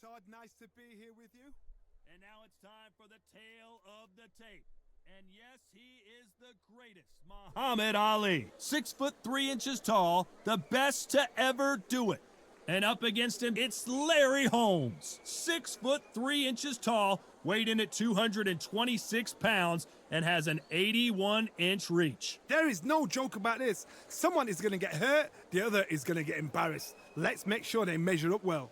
Todd, nice to be here with you. And now it's time for the tale of the tape. And yes, he is the greatest, Muhammad Ali. 6'3" tall, the best to ever do it. And up against him, it's Larry Holmes. 6'3" tall, weighed in at 226 pounds, and has an 81-inch reach. There is no joke about this. Someone is going to get hurt, the other is going to get embarrassed. Let's make sure they measure up well.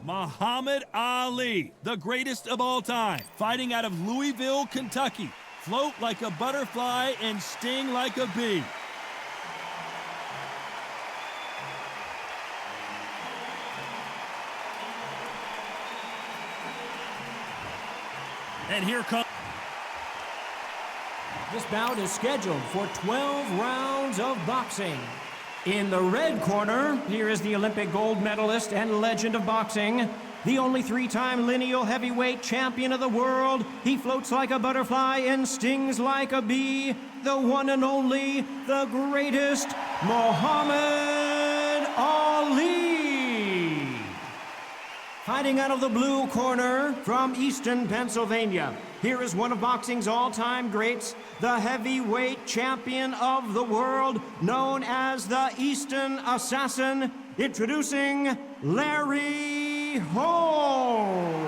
Muhammad Ali, the greatest of all time, fighting out of Louisville, Kentucky. Float like a butterfly and sting like a bee. And here comes... This bout is scheduled for 12 rounds of boxing. In the red corner, here is the Olympic gold medalist and legend of boxing, the only three-time lineal heavyweight champion of the world. He floats like a butterfly and stings like a bee, the one and only, the greatest, Muhammad Ali. Fighting out of the blue corner from Easton, Pennsylvania, here is one of boxing's all-time greats, the heavyweight champion of the world, known as the Easton Assassin, introducing Larry Holmes.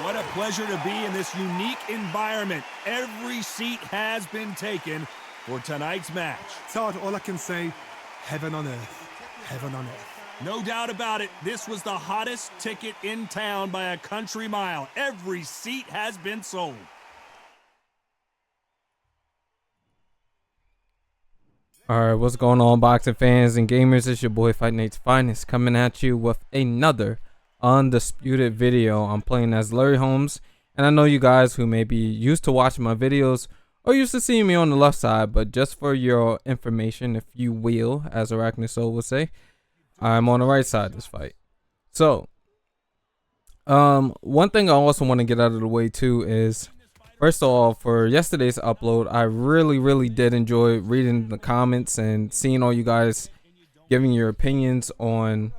What a pleasure to be in this unique environment. Every seat has been taken for tonight's match. Todd, all I can say, heaven on earth, heaven on earth. No doubt about it, this was the hottest ticket in town by a country mile. Every seat has been sold. Alright, what's going on, boxing fans and gamers? It's your boy Fightnightsfinest coming at you with another Undisputed video. I'm playing as Larry Holmes, and I know you guys who may be used to watching my videos or used to seeing me on the left side, but just for your information, if you will, as Arachnosoul would say, I'm on the right side of this fight. So, one thing I also want to get out of the way too is, first of all, for yesterday's upload, I really did enjoy reading the comments and seeing all you guys giving your opinions on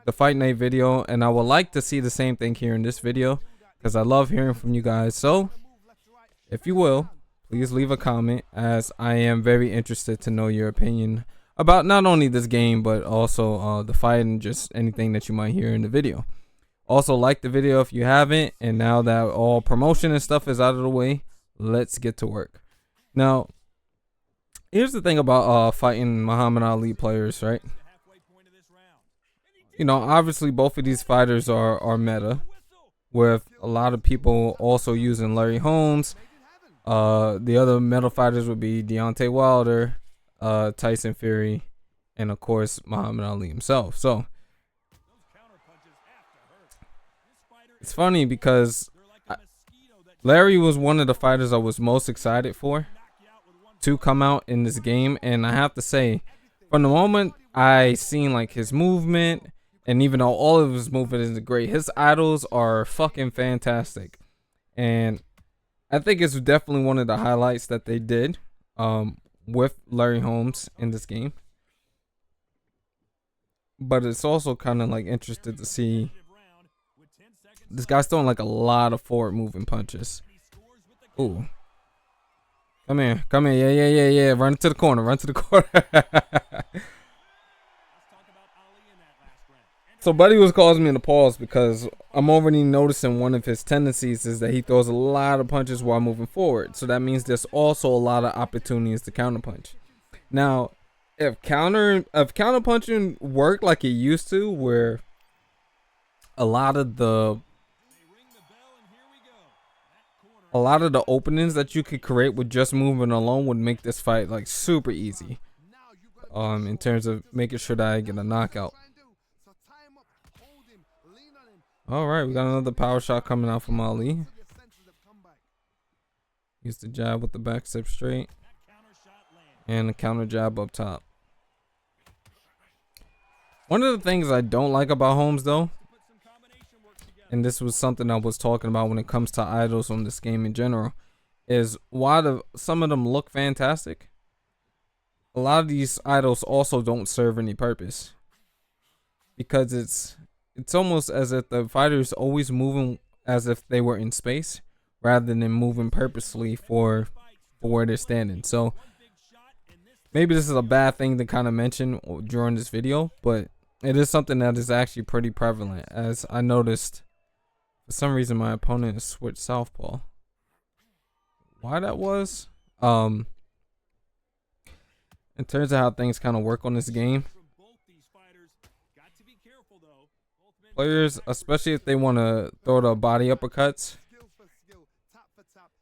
the Fight Night video, and I would like to see the same thing here in this video because I love hearing from you guys. So, if you will, please leave a comment, as I am very interested to know your opinion about not only this game but also the fight and just anything that you might hear in the video. Also, like the video if you haven't, and now that all promotion and stuff is out of the way, let's get to work. Now, here's the thing about fighting Muhammad Ali players, right? You know, obviously both of these fighters are meta, with a lot of people also using Larry Holmes. The other meta fighters would be Deontay Wilder, Tyson Fury, and of course Muhammad Ali himself. So it's funny because Larry was one of the fighters I was most excited for to come out in this game, and I have to say, from the moment I seen like his movement, and even though all of his movement is great, his idols are fucking fantastic, and I think it's definitely one of the highlights that they did with Larry Holmes in this game. But it's also kind of like interesting to see this guy's throwing like a lot of forward moving punches. Ooh, come here, yeah, run to the corner, So Buddy was causing me to pause because I'm already noticing one of his tendencies is that he throws a lot of punches while moving forward. So that means there's also a lot of opportunities to counterpunch. Now, if counterpunching worked like it used to, where a lot of the openings that you could create with just moving alone would make this fight like super easy. In terms of making sure that I get a knockout. Alright, we got another power shot coming out from Ali. Use the jab with the back step straight. And the counter jab up top. One of the things I don't like about Holmes though, and this was something I was talking about when it comes to idols on this game in general, is why some of them look fantastic. A lot of these idols also don't serve any purpose, because it's almost as if the fighter is always moving as if they were in space rather than moving purposely for where they're standing. So maybe this is a bad thing to kind of mention during this video, but it is something that is actually pretty prevalent, as I noticed for some reason my opponent has switched southpaw. Why that was? In terms of how things kind of work on this game, players, especially if they want to throw the body uppercuts,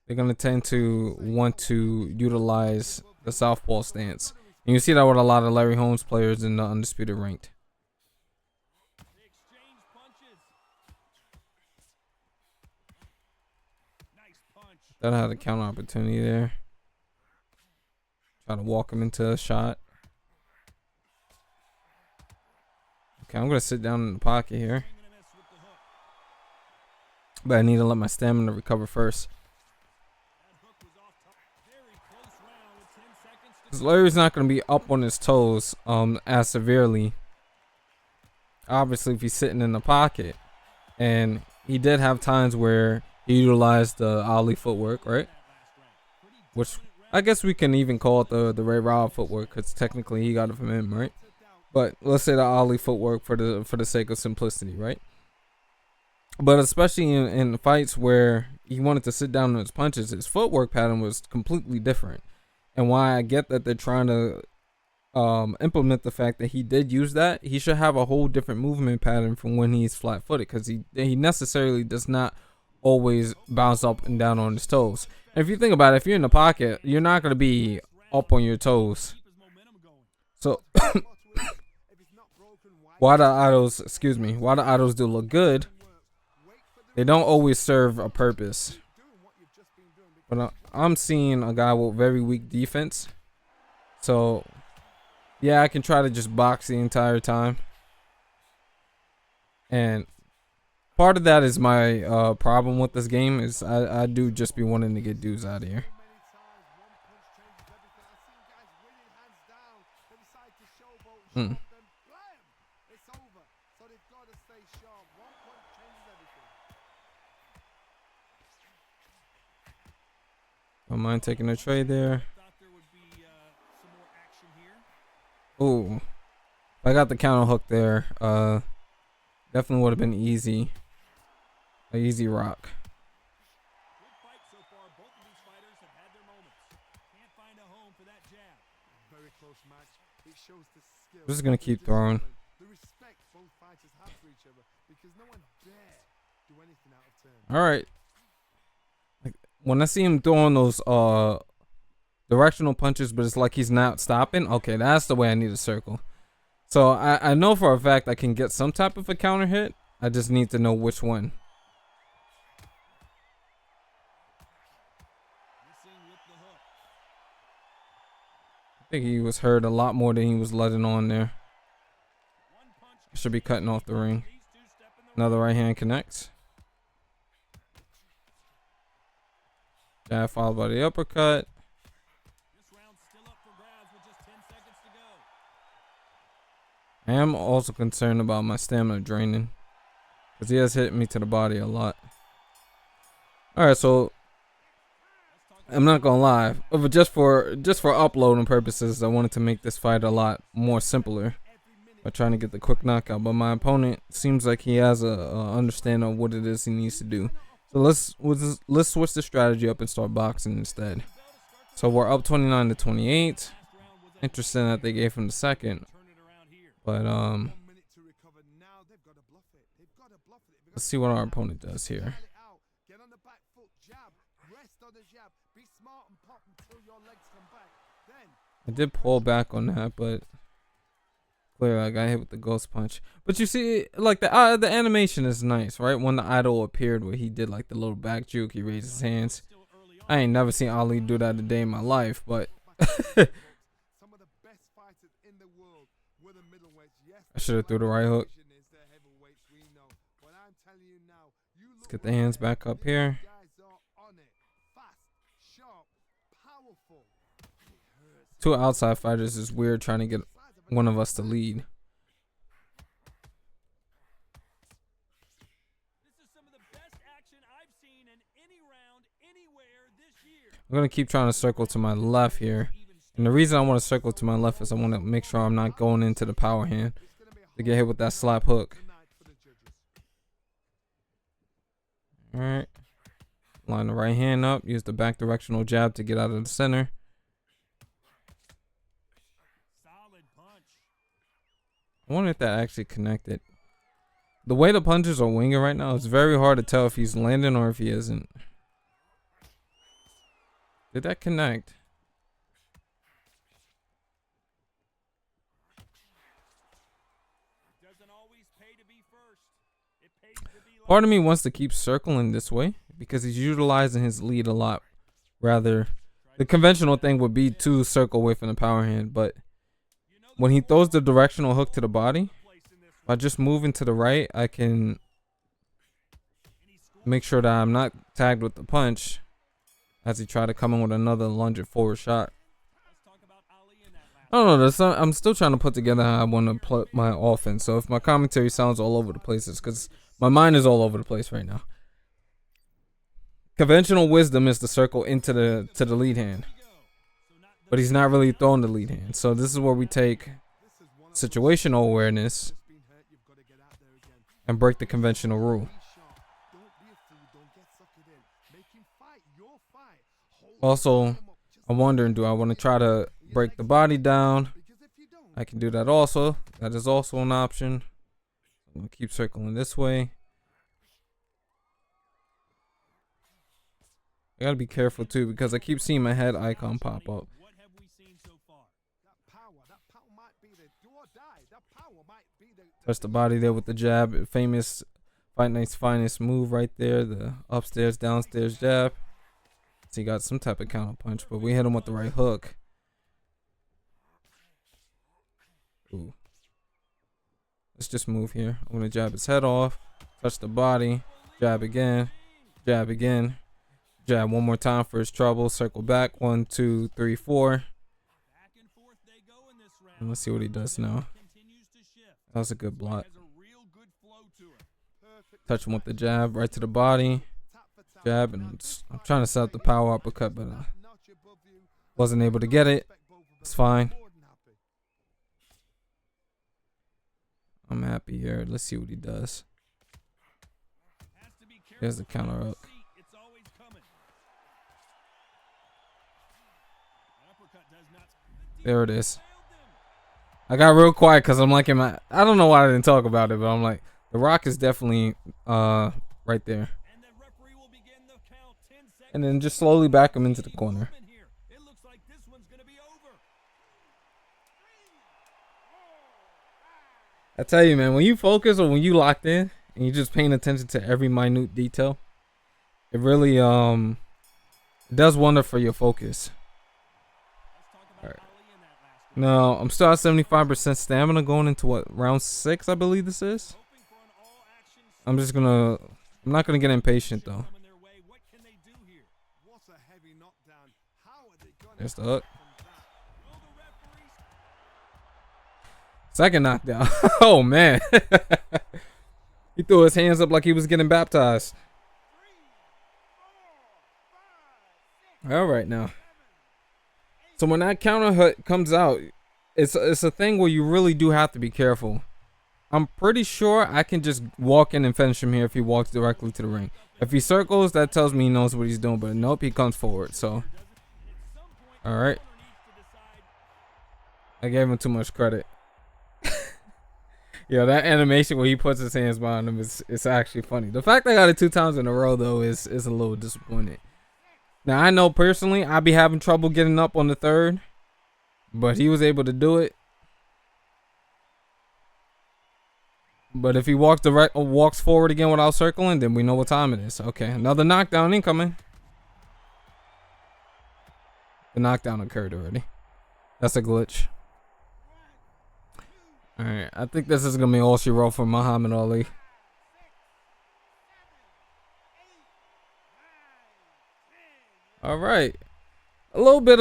they're going to tend to want to utilize the southpaw stance. And you see that with a lot of Larry Holmes players in the Undisputed ranked. That had a counter opportunity there. Try to walk him into a shot. Okay, I'm going to sit down in the pocket here, but I need to let my stamina recover first. Because Larry's not going to be up on his toes as severely, obviously, if he's sitting in the pocket. And he did have times where he utilized the Ali footwork, right? Which I guess we can even call it the Ray Rob footwork, because technically he got it from him, right? But let's say the Ali footwork for the sake of simplicity, right? But especially in fights where he wanted to sit down on his punches, his footwork pattern was completely different. And why I get that they're trying to implement the fact that he did use that, he should have a whole different movement pattern from when he's flat-footed, because he necessarily does not always bounce up and down on his toes. And if you think about it, if you're in the pocket, you're not going to be up on your toes. So while the idols do look good, they don't always serve a purpose. But I'm seeing a guy with very weak defense, so yeah, I can try to just box the entire time. And part of that is my problem with this game, is I do just be wanting to get dudes out of here. Don't mind taking a trade there. Ooh, if I got the counter hook there, definitely would have been easy. An easy rock. I'm just gonna keep throwing. All right. Like, when I see him throwing those directional punches, but it's like he's not stopping. Okay, that's the way I need to circle. So I know for a fact I can get some type of a counter hit. I just need to know which one. I think he was hurt a lot more than he was letting on there. Should be cutting off the ring. Another right hand connects. Jab followed by the uppercut. I am also concerned about my stamina draining, because he has hit me to the body a lot. Alright, so I'm not gonna lie, but just for uploading purposes, I wanted to make this fight a lot more simpler by trying to get the quick knockout. But my opponent seems like he has a understanding of what it is he needs to do. So let's switch the strategy up and start boxing instead. So we're up 29-28. Interesting that they gave him the second. But let's see what our opponent does here. I did pull back on that, but clearly I got hit with the ghost punch. But you see, like the animation is nice, right? When the idol appeared, where he did like the little back juke, he raised his hands. I ain't never seen Ali do that a day in my life, but I should have threw the right hook. get the hands back up here. Two outside fighters is weird trying to get one of us to lead. This is some of the best action I've seen in any round anywhere this year. I'm going to keep trying to circle to my left here. And the reason I want to circle to my left is I want to make sure I'm not going into the power hand to get hit with that slap hook. Alright. Line the right hand up. Use the back directional jab to get out of the center. I wonder if that actually connected. The way the punches are winging right now, it's very hard to tell if he's landing or if he isn't. Did that connect? Part of me wants to keep circling this way because he's utilizing his lead a lot. Rather, the conventional thing would be to circle away from the power hand, but when he throws the directional hook to the body, by just moving to the right, I can make sure that I'm not tagged with the punch as he tried to come in with another lunging forward shot. I don't know. I'm still trying to put together how I want to play my offense. So if my commentary sounds all over the place, it's because my mind is all over the place right now. Conventional wisdom is to circle into the lead hand, but he's not really throwing the lead hand. So this is where we take situational awareness and break the conventional rule. Also, I'm wondering, do I want to try to break the body down? I can do that also. That is also an option. I'm going to keep circling this way. I gotta be careful too because I keep seeing my head icon pop up. Touch the body there with the jab. Famous Fight Night's Finest move right there. The upstairs, downstairs jab. So he got some type of counter punch, but we hit him with the right hook. Ooh. Let's just move here. I'm gonna jab his head off. Touch the body. Jab again. Jab again. Jab one more time for his trouble. Circle back. 1, 2, 3, 4. And let's see what he does now. That was a good block. Touch him with the jab right to the body. Jab, and I'm trying to set up the power uppercut, but wasn't able to get it. It's fine. I'm happy here. Let's see what he does. Here's the counter hook. There it is. I got real quiet because I'm like, I don't know why I didn't talk about it, but I'm like, The Rock is definitely right there. And then just slowly back him into the corner. I tell you, man, when you focus or when you locked in and you're just paying attention to every minute detail, it really does wonder for your focus. Alright. Now, I'm still at 75% stamina going into what, round 6, I believe this is. I'm not gonna get impatient though. There's the hook. Second knockdown. Oh man. He threw his hands up like he was getting baptized. All right now. So when that counter hook comes out, it's a thing where you really do have to be careful. I'm pretty sure I can just walk in and finish him here if he walks directly to the ring. If he circles, that tells me he knows what he's doing, but nope, he comes forward. So, all right. I gave him too much credit. Yeah, that animation where he puts his hands behind him is actually funny. The fact I got it 2 times in a row though is a little disappointing. Now I know personally I'd be having trouble getting up on the third, but he was able to do it. But if he walks forward again without circling, then we know what time it is. Okay, another knockdown incoming. The knockdown occurred already. That's a glitch. Alright, I think this is going to be all she wrote for Muhammad Ali. All right. A little bit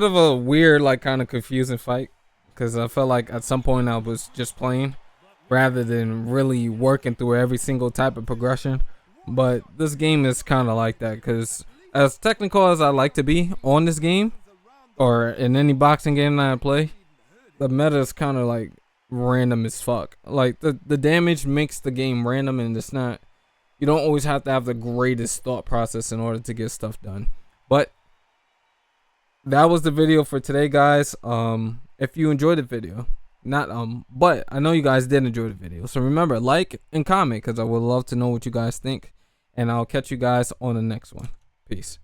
of a weird, like, kind of confusing fight, because I felt like at some point I was just playing rather than really working through every single type of progression. But this game is kind of like that, because as technical as I like to be on this game or in any boxing game that I play, the meta is kind of like random as fuck. Like the damage makes the game random, and it's not, you don't always have to have the greatest thought process in order to get stuff done. But that was the video for today, guys. If you enjoyed the video, but I know you guys did enjoy the video, so remember, like and comment, because I would love to know what you guys think, and I'll catch you guys on the next one. Peace.